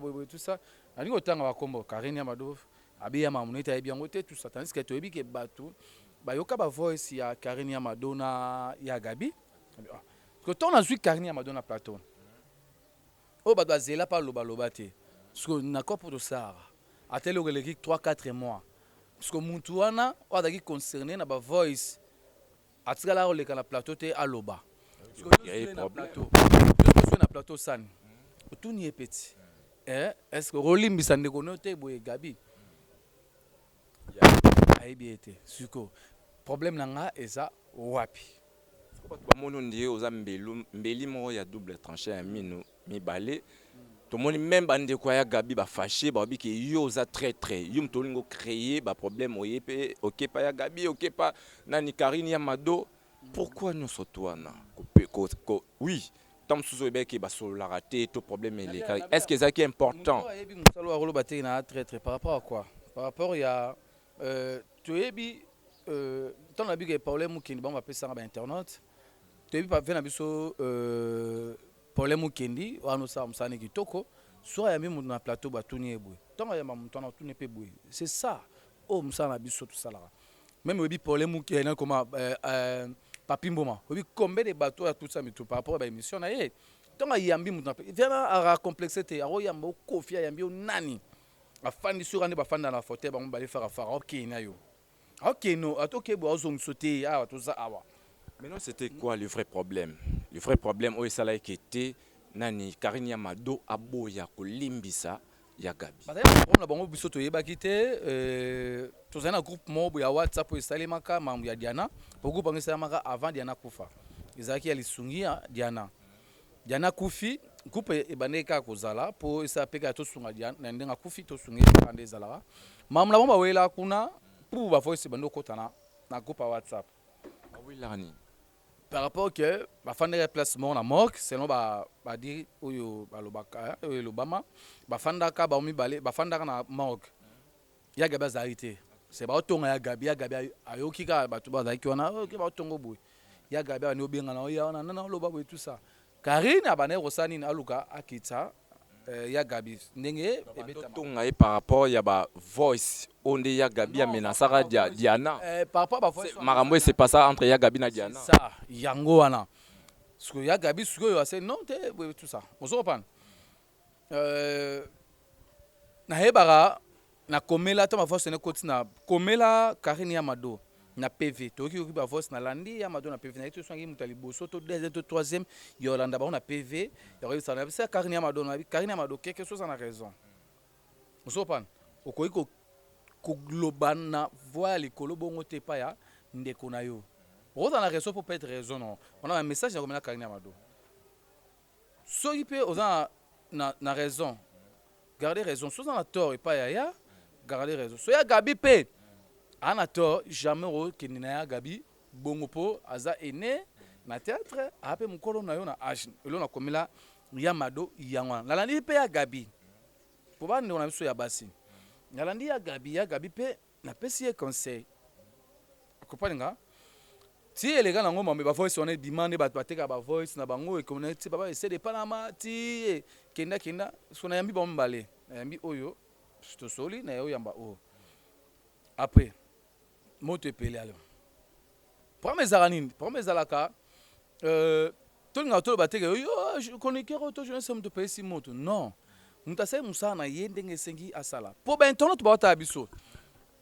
ani otanga bakombo Karine Yamado abiya mamunita e bien ngote tout ça tandis que to ebi ke batu bayoka ba voice ya Karine Yamado na ya Gabi quand on a vu Karine Yamado na plateau oh bah zela pas loba te parce que na quoi pour ça a tel le 3-4 mois parce que muntu wana o daki concerné na ba voice atikala o le kana plateau te aloba parce que il y a problème na plateau san tout ni est petit est-ce que rolimbisa ndeko no te boye Gabi ya aibiete suko problème nanga eza wapi bamono ndiye oza mbeli moko ya double tranchant ya mino mibale tomoni même bandeko ya Gabi ba fâché ba biki yo oza très yo mtolingo créer ba problème oyepe okepa ya Gabi okepa nani Karine Yamado pourquoi nous sotwana oui tam suzo ebeki ba solo raté tout problème est-ce que ça qui est important musalo rolo baté na très par rapport à quoi par rapport ya tu ebi tant la big problème qui ba pesa ba internet tu pas fait na biso problème kendi wana sa msane kitoko soit ya même na plateau ba tuni ebwe tant ya mamuto na tuni pe bwe c'est ça oh msana biso tout ça là même obi problème qui na comme papi mboma obi combien de bateaux à tout ça mais tout par rapport à émission na ye tant ya yambi muto vraiment à complexité aro yambo kofia yambi nani afandi sur ande ba fanda na fauteuil ba mbali faire afara OK na yo OK no atoke bo ozong sauter ah tout ça awa. Maintenant, c'était quoi le vrai problème? Le vrai problème, où ça qui était nani Karine Yamado aboya ko limbisa ya Gabi. On a bon biso to yeba kité to zana groupe mo ya WhatsApp po salimaka mambu ya Diana pour groupe ngisa maka avant Diana kufa. Izaki alisungia Diana kufi groupe ebaneka kozala po isa peka to sunga Diana na ndenga kufi to sungia kande zala. Mamla bomba wela kuna pour ba voice bando kotana na groupe WhatsApp. Awilani par rapport que bafandaka place moko na morgue selon badiri oyo balobaka oyo elobama bafandaka bamibale bafandaka na morgue ya gabi azali te c'est baotonga ya gabi ayoki kaka bato bazalaki wana oke baotonga boye ya gabi abandi obengana oya wana nana oloba boye tout ça Karine abandaki kosala nini aluka akita ya gabi ndenge ebetonga ye par rapport ya ba voice onde ya gabi amenasaka Diana par rapport ba voice makambo c'est pas ça entre ya gabi na Diana ça yango wana parce que ya gabi sikoyo ase non te tout ça ozopana nayebaka na komela ta ma voice ne koti na komela Karine ya mado na PV toki yoki ba voice na landi ya mado na PV na eto swangi mutali boso to deuxième to troisième yolanda ba na PV yoki ça na ça Karine ya mado na Karine ya mado quelque chose en a raison ozopana okoki ko globana voix likolo bongo te pa ya ndeko na yo oza na raison pour peut-être raison non on a un message na komela Karine ya mado soki pe oza na raison garder raison soza na tort et pas ya garder raison so ya gabi pe ana tort jamais o kenina ya gabi bongo po aza ene na théâtre ape mukolo na yo na age elo na komela ya mado yangwa nalandi pe ya gabi po ba ndeko na biso ya basi nalandi ya gabi pe na pesi ye conseil akopaninga ti elega nango mambe ba voice on est demandé ba bateka ba voice na bango e communauté baba essaie de panama ti kenda so na yambi ba mbale yambi oyo to soli na yo yamba o après moto epele alo premier zalaka tolinga to bateka yo chroniqueur to je ne sais moto pesi moto non muta sai musa na ye ndenge sengi asala po ben tono to bata biso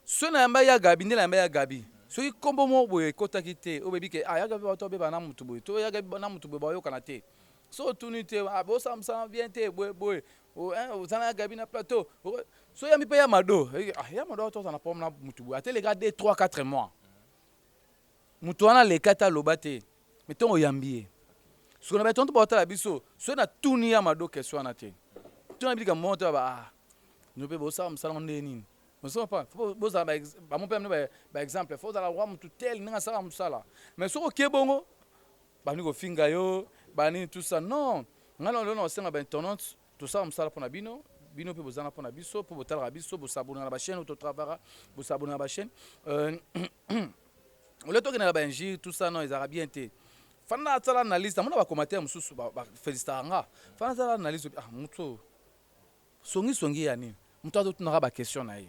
so na yamba ya gabi ndela yamba ya gabi soki kombo mo boye kotaki te obebi ke ya gabi bato beba na mutu boye to ya gabi na mutu boye bayokana te so tuni te bosamsa bien te boye ozana ya gabi na plateau so yambi pe ya mado ya mado otoza na problème na mutu boye ate lega 2 3 4 mois mutu wana leka ta loba te mais tongo yambi ye so na beto to botala biso so na tuni ya mado question wana te tuna bilika monto ba no pe bosamsa ngone nini nous sommes pas vous avez mon père par exemple faut la roi tout tel ninga sala musala mais so ke bongo bani ko finga yo bani tout ça non ngalo lo senga ben tonante tout ça musala pona bino pe bozana pona biso po botala biso bo sabona na ba chaîne auto travail bo sabona na ba chaîne le to ke na ba injire tout ça non ils arabien te fana tsala analyse mona ba commentaire mususu ba félicitanga fana tsala analyse muto songi ya nini muto atunaka ba question na ye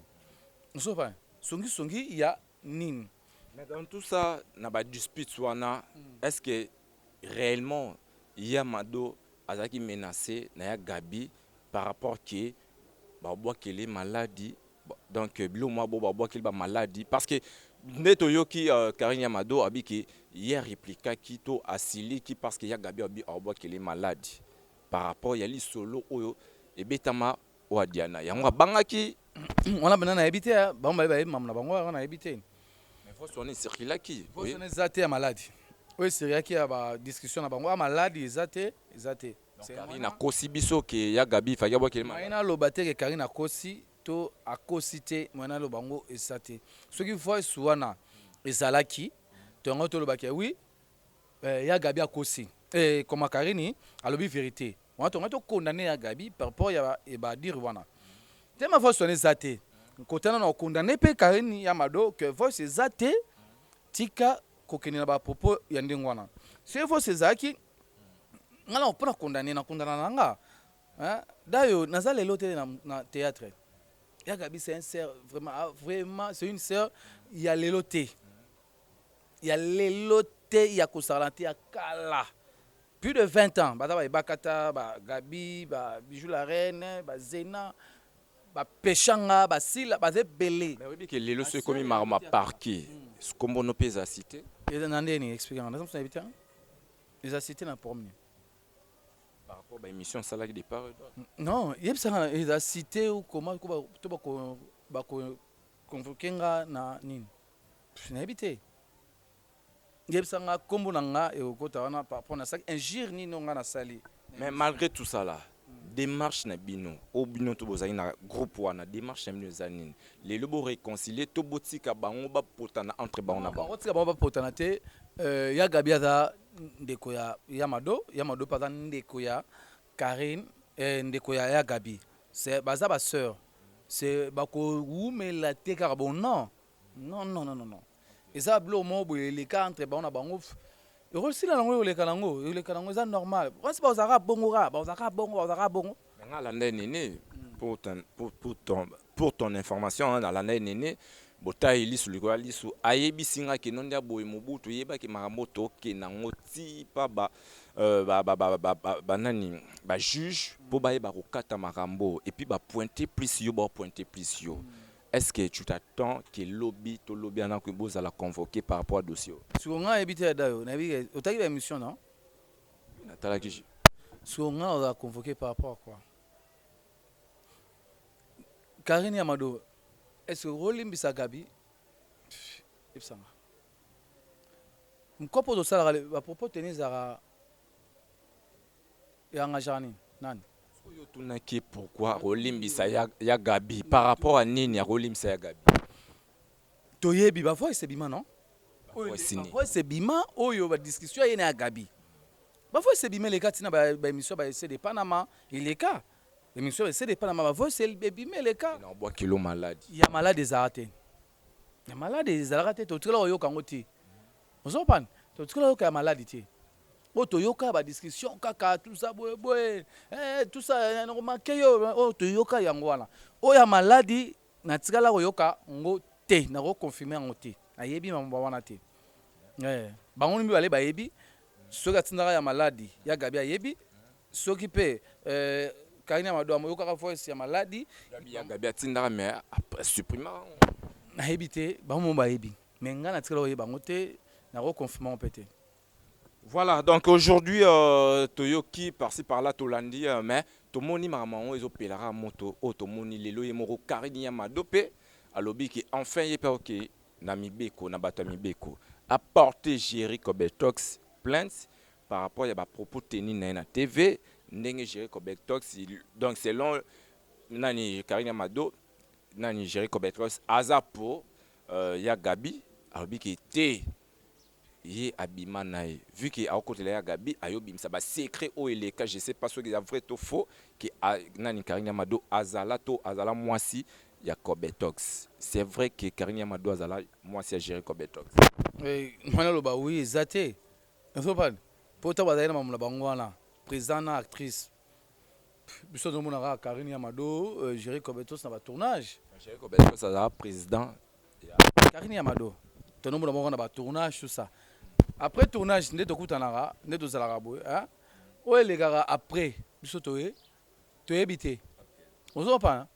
songi ya nini mais dans tout ça na ba dispute wana est-ce que réellement ya mado azaki menacé na ya gabi par rapport que ba bois qu'elle est maladie donc bilo moi ba bois qu'elle ba maladie parce que neto yoki Karine ya mado abiki hier répliqua qui to asili qui parce que ya gabi abi bois qu'elle est maladie par rapport ya li solo oyo e betama o Diana yango bangaki on a maintenant habité ba mam na bango on a habité mais faut sonner circuler qui oui on est zaté à maladie oui c'est qui a ba discussion na bango maladie zaté Karine a kosi biso ke ya gabi fa ya boa ke maladie na lobaté ke Karine a kosi to a kosité mwana lo bango esaté ce qui faut suwana ezalaki to ngoto lobaki oui ya gabi a kosi et comme Karine a lobi vérité on a condamné ya gabi par rapport ya ba dire wana tema voice on est zaté kotana na condamné pe Karine ya mado que voice zaté tika kokeni na ba propos ya ndengwana c'est voice zaki ngala on peut condamner na condamna nanga hein d'ailleurs nazale loté na théâtre ya gabi c'est un sœur vraiment c'est une sœur il y a leloté il y a kosalanté ya kala plus de 20 ans bata bakata ba gabi ba bijou la reine ba zena ba pechanga ba sila ba zebele mais oui que lelo c'est comme marma parquet comme on peut citer et nandeni expliquer on a ça éviter les a cité na premier par rapport à émission ça là qui départ non il ça les a cité ou comment to ba convoquer na nini na éviter yebsanga kombo nanga e okota wana par na sac injure ni nonga na sali mais malgré tout ça là démarche na bino o bino to bozali na groupe wana démarche na bino zanini les lobo réconcilier to botika bango ba potana entre bango na bango botika bango ba potana te ya gabi aza ndeko ya Yamado pas ndeko ya Karine ndeko ya Gabi. C'est baza ba sœur. C'est bako wumela te kaka bon non. Non. Et ça blo mo boye les cas entre ba na bango. Aussi là nango le kanango ça normal. C'est pas ozaka bongo Nga l'année néné pour ton information hein, dans l'année néné bota ilisu likola lisu ayebi singa ke nondia boye mobutu yeba ke maramoto ke nango ti pa nani ba juge pour ba yeba ko kata marambo et puis ba pointer plus yo. Est-ce que tu t'attends que lobby to lobby ana ko boza la convoquer par rapport à dossier si on a évité dayo na bi otaki ba émission non natala ki si on a convoqué par rapport à quoi Karine Yamado est-ce que Rolim Bisagabi Ipsanga Mkopo do sala ba propos tenizara ya ngajani nani Oyo tunaki pourquoi Rolim Bisa ya Gabi par rapport à nini ya Rolim Bisa ya Gabi Toyebi ba fois c'est bima non Ba c'est bima oyo ba discussion yena ya Gabi ba fois c'est bima les gars tina ba émission ba essayer de Panama il est cas l'émission essayer de Panama ba fois c'est bima les cas na bois kilo malade ya malade des arrêtés ya malade des arrêtés to tukala oyo kangoti ozopan to tukala oyo ka malade ti o to yoka ba discussion kaka tout ça boy tout ça no manke yo o to yoka yango wana o ya malade na tikala oyoka ngo te na ko confirmer ngo te ayebi mambo wana te bango mbi bale bayebi soki atindaka ya maladi ya Gabi ayebi soki pe Karine Yamado amoyoka ka voice ya maladi ya Gabi atindaka mais supprimer ayebi te bango bayebi mais nga na tikala oyeba ngo te na ko confirmer ngo te. Voilà, donc aujourd'hui, Toyoki, par-ci par-là, Tolandi, mais Tomoni Maman, ils ont payé la moto, Tomoni Lelo, et Moro Karine Yamado, alobi qui enfin y est pas ok, Namibeko, Nabatamibeko, apporté Jerry Kobetox plainte par rapport à propos tenus dans la TV, Nenge Jerry Kobetox, donc selon Nani Karine Yamado, Nani Jerry Kobetox, Azapo, ya Gabi, alobi qui était ye abima nae vu que a côté la Gabi ayobi ça ba secret o eleka je sais pas ce que c'est vrai ou faux que nani Karine Yamado azala mwasi ya Kobetox c'est vrai que Karine Yamado azala mwasi ya gérer Kobetox mwana loba oui zate nso pas pota bazana mamula bangwana président na actrice biso zo mona Karine Yamado gérer Kobetox na ba tournage gérer Kobetox azala président Karine Yamado tono mona mona ba tournage tout ça. Après tournage, nous avons après, tu es habité. On s'en parle.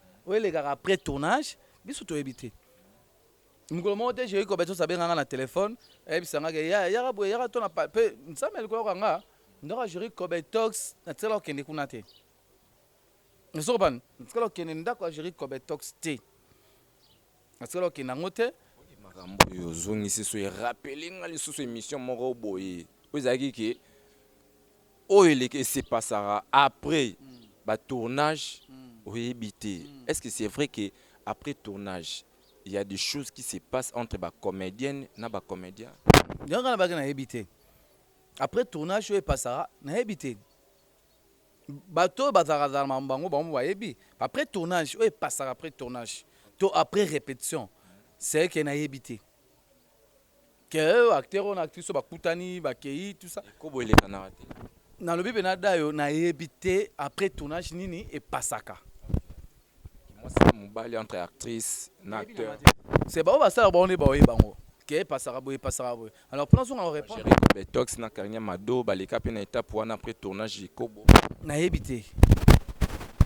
Après tournage, tu es habité. Nous avons monté, j'ai eu comme ça, un téléphone. Et puis, ça m'a dit, il y a ton appel. Ça m'a dit, nous avons géré Kobetox, nous avons géré Kobetox. Nous avons géré Kobetox. Nous avons géré yo zongi so rappeler ngali so émission moko boye ozaki ke oeleke se passera après ba tournage oebité. Est-ce que c'est vrai que après tournage il y a des choses qui se passent entre ba comédienne na ba comédien yanga ba na ebité après tournage o passera na ebité bato bazara mambango bango ba ebi après tournage o passera après tournage to après répétition c'est que na yebité que acteur on actrice ba kutani ba kei tout ça ko boile kana te na lobi bena dayo na yebité après tournage nini et pasaka moi c'est mon bali entre actrice na acteur c'est ba ça ba on est ba bango que pasaka boy alors pendant on répond Kobetox na Karine Yamado ba les cap na étape pour après tournage kobo na yebité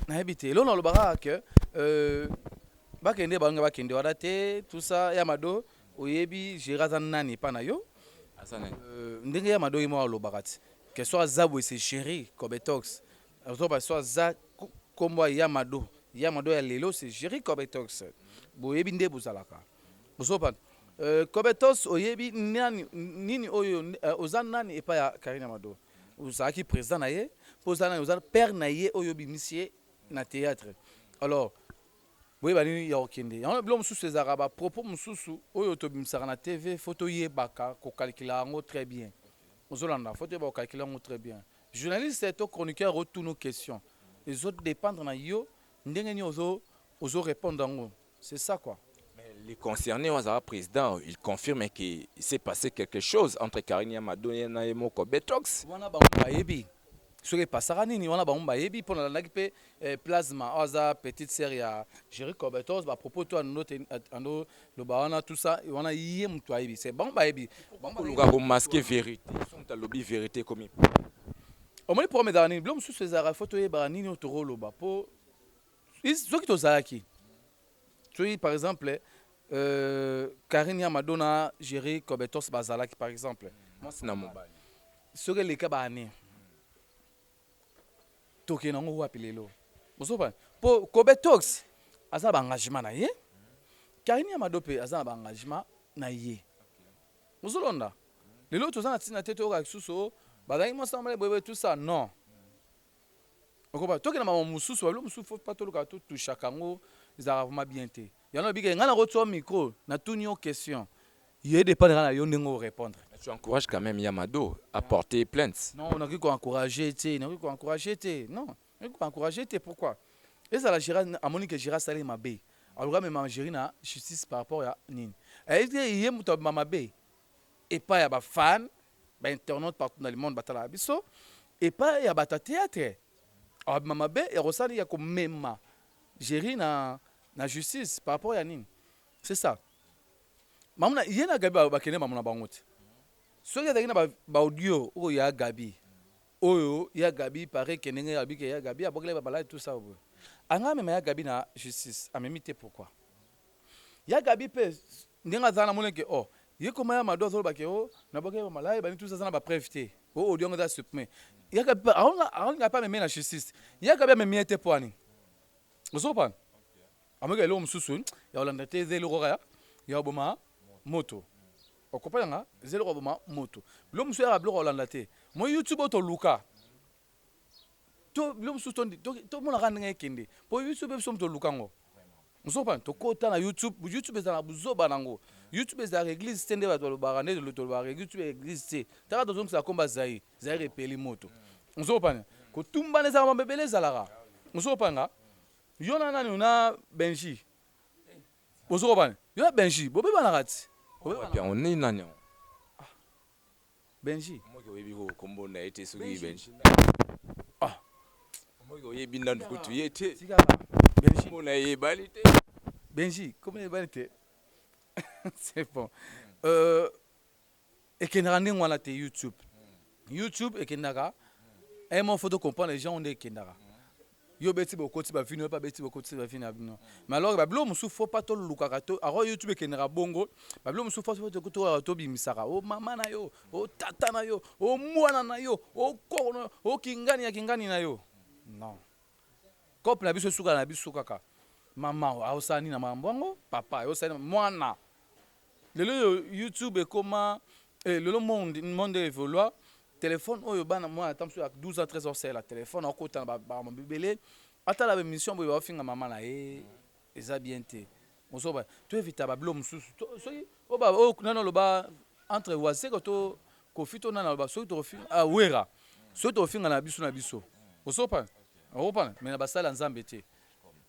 là on le bara que bakende banga bakende wadate tout ça Yamado oyebi gérasa nani pana yo asana ndenge Yamado yimo alobakati que soit Zabou c'est chéri Kobetox alors pas soit za kombo Yamado ya lelo c'est chéri Kobetox boyebi nde bozalaka bosopa Kobetox oyebi nini oyo ozan nani epa ya Karine Yamado ozaki président na ye posana ozan père na ye oyo bimisie na théâtre alors oui, bani ya okende. Ya blo mususu ezaka ba propos mususu oyo to bimsaka na TV photo yebaka ko calculer ngo très bien. ozolanda faut te calculer ngo très bien journaliste et chroniqueur retourne nos questions les autres dépendent na yo ndenge ni ozo répondre ngo c'est ça quoi. Mais les concernés au président il confirme qu'il s'est passé quelque chose entre Karine Yamado et Moko Betox wana ba yebi soki pasaka nini wana bango bayebi mpo nalandaki mpe plasma aza petite sœur ya Jerry Cobertos bapropos to ando loba wana tout ça wana ye moto ayebi c'est bango bayebi koluka komaske vérité so moto alobi vérité komi omoni problème ezalaka nini bilo mosusu ezalaka fo toyebaka nini oyo tokoloba mpo soki tozalaki soki par exemple Karine Yamado na Jerry Cobertos bazalaki par exemple mwasi na mobali soki eleka baane toke nango wapi lelo ozopa po Cobertos aza ba engagement na ye Karine Yamado pe aza ba engagement na ye ozolonda lelo toza na tina tete oka kisuso bazali mosamba bebe tout ça non okoba toke na mama mususu walo mususu faut pas toluka to touchaka ngo za vraiment bien te yana bika ngana rotso micro na tuni aux questions il dépend na yo ndengo répondre. Tu encourages quand même Yamado à porter plainte. Non, on a cru qu'on encourageait, non, on encourageait, pourquoi? Et ça la Gérard, à Monique Gérard Salé Mabé. Alors même en Gérard na justice par rapport à Nin. Elle dit il y a muta Mabé et pas ya ba fan, ba internaute partout dans le monde batala abisso et pas ya bata théâtre. Alors Mabé et Rosali ya comme même Gérard na justice par rapport à Nin. C'est ça. Mamuna yena gabi ba kene mamuna bangote. Soki azalaki na ba audio oyo ya Gabi oyo ya Gabi paraît que ndenge abi ke ya Gabi abokela babala tout ça oyo anga mema ya Gabi na justice amemi te pourquoi ya Gabi pe ndenge azana mona ke oh ye koma ya mado azolo bake o na bokela babala ba ni tout ça na ba preuve te o audio nga supprimé ya Gabi aonga pas mema na justice ya Gabi amemi te poani osopa amega lo msusu ya olanda te zelo roya ya boma moto okopanga zelo roboma moto lo musu ya blo rolanda te mo YouTube to luka to lo musu to mona randenge kende po YouTube so to luka ngo musopa to kota na YouTube za na buzoba nango YouTube za église tende ba to ba rande to ba YouTube église te taka to zonga komba zai repeli moto musopa ko tumbane za mabebele zalara musopa nga yona nani na Benji musopa yo Benji bobe bana rati on est nani Benji moi qui oyebi ko kombo na été soki Benji moi qui oyebi ndandu kutu yete Benji mon ayebalite Benji comment ebalite c'est bon et kenara ndenge wana te YouTube et kenara et mon photo comprendre les gens on est kenara yo beti bokoti ba vino pas beti bokoti ba vino abino mais alors ba blo musu faut pas to lukaka to aro YouTube kenera bongo ba blo musu faut to bimisaka o mama na yo o tata na yo o mwana na yo o kono o kingani na yo non couple na biso suka na biso kaka mama aosani na mambongo papa aosani mwana lelo YouTube comment lelo monde évolue téléphone oyo bana moi attention à 12 ans 13 ans c'est la téléphone en côté ba bibélé ata la mission boyo ba finga mama na eza bien te mosoba to éviter ba blom susu soki o ba o non lo ba entre wase ko to ko fito na ba soki to finga a wera soki to finga na biso osopa opa mais na basala nzambe te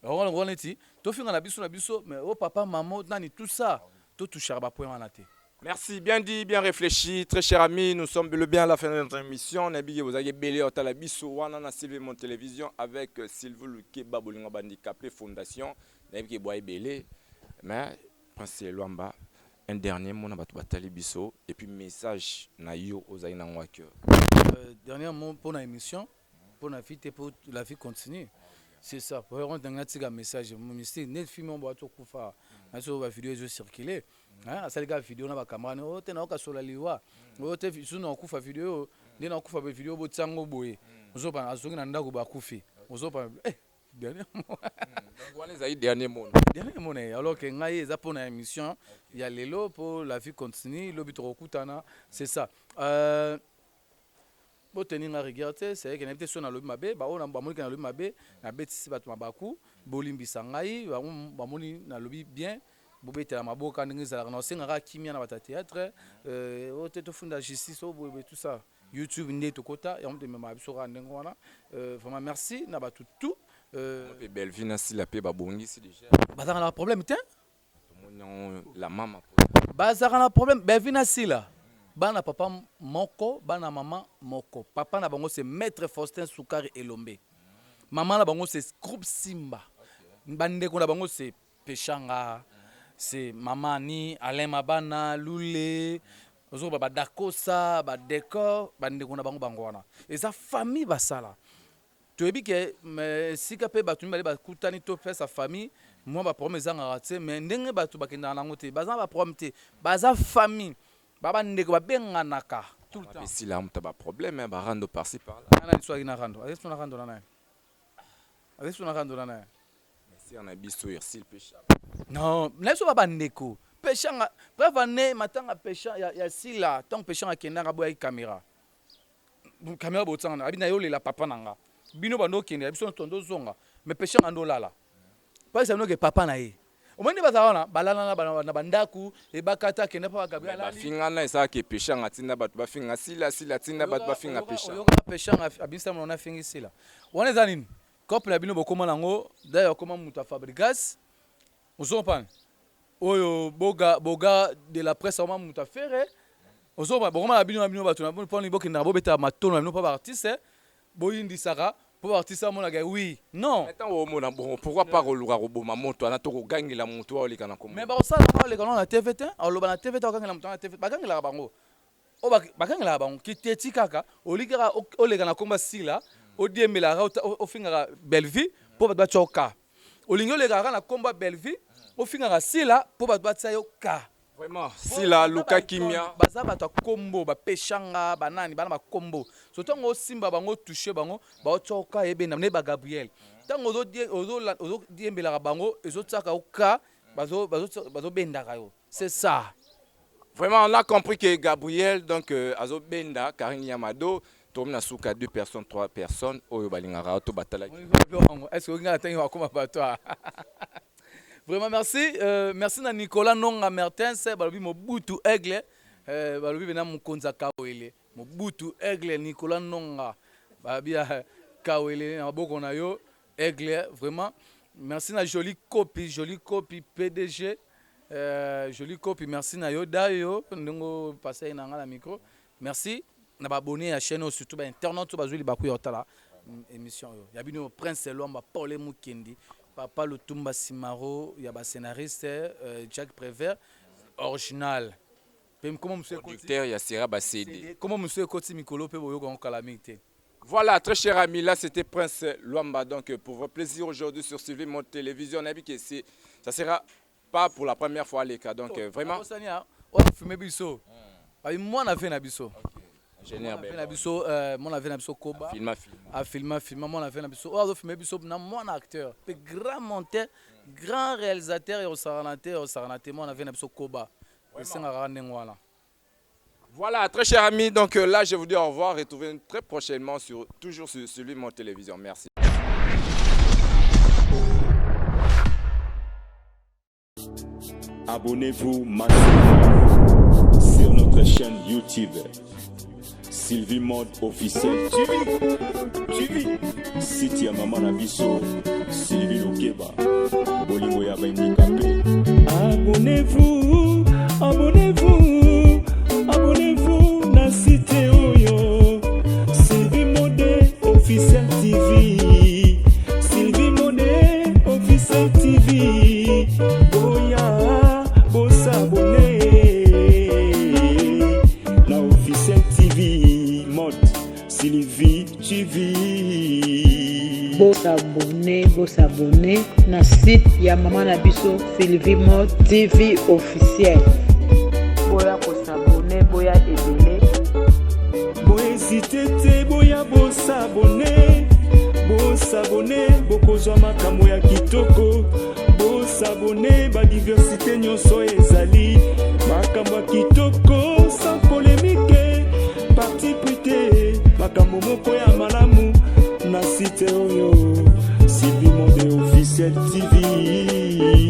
on neti to finga na biso mais o papa maman nani tout ça to toucher ba point wana te. Merci, bien dit, bien réfléchi. Très chers amis, nous sommes le bien à la fin de notre émission. Nabi vous avez belé au Talabiso, Wanana Sylvie Mon Télévision avec Sylvie Luke Babolingo Bandicapé Fondation. Nabi Boy belé. Mais, pensez Luamba, un dernier mot na Batalibiso et puis message na yo aux Aïna Wake. Dernier mot pour l'émission, pour la vie et pour la vie continue. C'est ça. Pour rendre un message, mon mystère, net film on va tout faire. Na so ba vidéo zo circuler. Asali ka vidéo na ba caméra o te na ka sola liwa. O te suna okufa vidéo, ndena okufa ba vidéo bo tsango boye. Ozopa azongi na ndako ba kufi. Ozopa dernier mot. Donc voilà les derniers mots. Dernier mot alors que ngai eza pour na émission, il y a lelo pour la vie continue, lobi to kutana, c'est ça. Bo tenir na regarder, c'est que n'était son na lobi mabe, ba on ba moni na lobi mabe, na betisi bato mabaku, bolimbi sangai, ba moni na lobi bien. bobetela maboka ndenge ezalaka na osengaka kimia na bata théâtre ote tofunda justice oboyeboye tout ça YouTube nde tokota yango tomema biso kaka ndenge wana vraiment merci na bato tout Bellevue na sila pe babongisi déjà bazaka na problème te la mama bazaka na problème Bellevue na sila bana papa moko bana mama moko papa na bango c'est maître Faustin Soukari Elombe maman na bango c'est groupe Simba bandeko na bango c'est Pechanga c'est maman ni Alain Mabana Loulé ozo ba dakosa ba décor bandeko na bango bangwana eza famille basala toyebi ke sika pe batu mibale bakutani to pe sa famille moi ba problème ezanga raté mais ndenge batu bakenda nango te baza ba problème te baza famille baba ndeko babenganaka tout le temps si là on ba problème ba rando par-ci par là ana soit ina rando avec son rando nana avec son rando nana si on a biso irsil pécha non laisse baba ndeko péchanga bref ne matanga pécha ya sila tant péchanga kenanga boya caméra botanga abina yo la papa nanga bino bando kende biso tondo zonga mais péchanga ndo lala pas ça no que papa na ye omoni bazana balana na bandaku e bakata kende pa Gabriel ba fingana esa ke péchanga tinda batu ba finga sila tinda batu ba finga pécha yo péchanga abisa mona fingi sila wana zanini couple ya bino bokoma nango d'ailleurs comment muta Fabrigas ozopan oyo boga de la presse vraiment muta faire ozopa bokoma bino batu na poni bokina bobeta matono na bino pa artiste boyindi saka pour artiste mona ga oui non attends au mona bon pourquoi pas roluka roboma moto ana to gangela moto olika na komo mais ba osala ba olika na TVT oloba na TVT okangela moto na TVT bagangela bango o bagangela bango kiteti kaka olika olika na komba sila odiemela ofinga Bellevue pour ba tchoka olingo olika na komba Bellevue ofinga sila pour ba tsayo ka vraiment sila luka kimia baza bato kombo ba pechanga banani bana ba kombo surtout ngo simba bango toucher bango ba tchoka ebena ne ba Gabriel tango ozo diembela bango ezotaka oka bazo benda kayo c'est ça vraiment on a compris que Gabriel donc azo benda Karine Yamado tomna suka 2 personnes 3 personnes oyo balingara to batala est-ce que ngala tangi wakoma bato vraiment merci merci na Nicolas Nonga Mertens balobi Mobutu Aigle balobi bena mukonza Kawele Mobutu Aigle Nicolas Nonga babia Kawele na boko na yo Aigle vraiment merci na Jolie copie PDG Jolie copie merci na yo dayo ndongo passer na ngala micro merci na ba abonné à chaîne surtout ba internet to bazuli ba kuyotala émission yo ya bino Prince Lwamba Paul Mukendi Papa Lutumba Simaro, il y a un scénariste, Jack Prévert, original. Comment monsieur producteur, il y a Sira Bassedi. Comment monsieur Koti Mikolo peut vous avoir calamité. Voilà, très cher ami, là c'était Prince Lwamba. Donc pour votre plaisir aujourd'hui sur Sylvie Mon Télévision, on a vu que ça sera pas pour la première fois les cas. Donc vraiment. On a fumé biso. Moi on a fait nabiso. Mon avait nabiso Koba. Filma. Mon avait nabiso. On a fait nabiso na mon acteur, le grand monteur, grand réalisateur et au Saranate. Mon avait nabiso Koba. Voilà, très cher ami. Donc là, je vous dis au revoir. Retrouvez-nous très prochainement toujours sur Sylvie Mon Télévision. Merci. Abonnez-vous massivement sur notre chaîne YouTube. Sylvie Mode officiel. Tu vis. Site ya Maman Nabiso. Sylvie Lokeba. Bolingo ya handicapé. Abonnez-vous. Abonnez-vous. Na site oyo. Sylvie Mode officiel TV. Sylvie Mode officiel TV. Boya. Boss abonné. Na officiel TV. Sylvie TV. Boss abonné na site ya Maman Nabiso Sylvie Mode TV officiel. Boya ko s'abonner, boya ebele. Boya hésiter, boya boss abonné, bokozwa makambo ya kitoko. Boss abonné, ba diversité nyonso ezali. Makambo ya kitoko sans polémique. Parti prité. Makambo moko ya malamu na site oyo Sylvie Mode officiel TV.